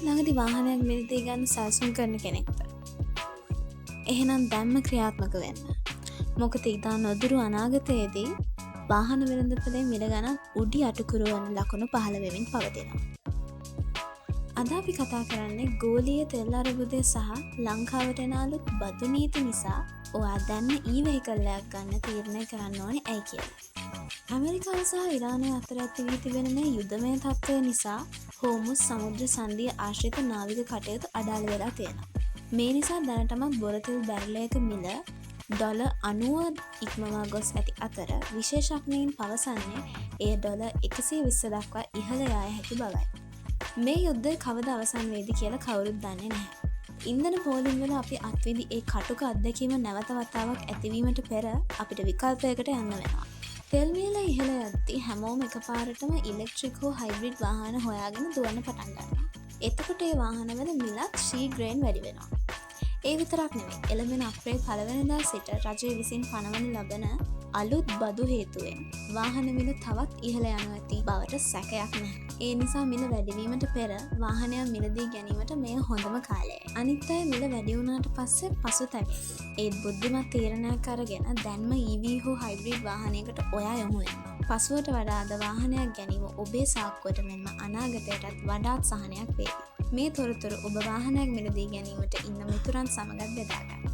ළඟදි වාහනයක් මිලදී ගන්න සැලසුම් කරන කෙනෙක්ද? එහෙනම් දැම්ම ක්‍රියාත්මක වෙන්න. මොකද ඉතා නොදුරු අනාගතයේදී වාහන වෙළඳපොලේ මිල ගණන් උඩි අටකුරු වන ලකුණු පහළ වෙමින් පවතිනවා. අද අපි කතා කරන්නේ ගෝලීය තෙල් අර්බුදය සහ ලංකාවට එන අලුත් බදු නීති නිසා ඔයා දැන්න ඊ-වෙහිකල් එකක් ගන්න තීරණය කරන්න ඕනේ ඇයි කියලා. ඇමරිකාව සහ ඉරානය අතර ඇති වී තිබෙන මේ යුද්ධමය තත්ත්වය නිසා හෝමුස් සමුද්‍ර සංධිය ආශ්‍රිත නාවික කටයුතු අඩාල වෙලා තියෙනවා. මේ නිසා දැනටමත් බොරතෙල් බැරලයක මිල ඩොලර් 90 ඉක්මවා ගොස් ඇති අතර විශේෂඥයින් පවසන්නේ එය ඩොලර් 120 දක්වා ඉහළ යා හැකි බවයි. මේ යුද්ධය කවද අවසන් වේද කියලා කවුරුත් දන්නේ නැහැ. ඉන්ධන පෝලිම් වල අපි අත්විඳි ඒ කටුක අත්දැකීම නැවත වතාවක් ඇතිවීමට පෙර අපිට විකල්පයකට යන්න වෙනවා. තෙල් මිල ඉහළ යද්දී හැමෝම එකපාරටම ඉලෙක්ට්‍රික් හෝ හයිබ්‍රිඩ් වාහන හොයාගෙන දුවන්න පටන් ගන්නවා. එතකොට ඒ වාහනවල මිලත් ශීඝ්‍රයෙන් වැඩි වෙනවා. ඒ විතරක් නෙවෙයි. එළඹෙන අප්‍රේල් 1 වෙනිදා සිට රජය විසින් පනවනු ලබන අලුත් බදු හේතුවෙන් වාහන මිල තවත් ඉහළ යනු ඇති බවට සැකයක් නැහැ. ඒ නිසා මිල වැඩිවීමට පෙර වාහනයක් මිලදී ගැනීමට මෙය හොඳම කාලයයි. අනිත් අය මිල වැඩි වුණාට පස්සේ පසුතැවෙයි. ඒත් බුද්ධිමත් තීරණයක් අරගෙන දැන්ම EV හෝ හයිබ්‍රිඩ් වාහනයකට ඔයා යොමු වෙන්න. පසුවට වඩා අද වාහනයක් ගැනීම ඔබේ සාක්කුවට මෙන්ම අනාගතයටත් වඩාත් සහනයක් වේවි. මේ තොරතුරු ඔබ වාහනයක් මිලදී ගැනීමට ඉන්න මිතුරන් සමගත් බෙදා ගන්න.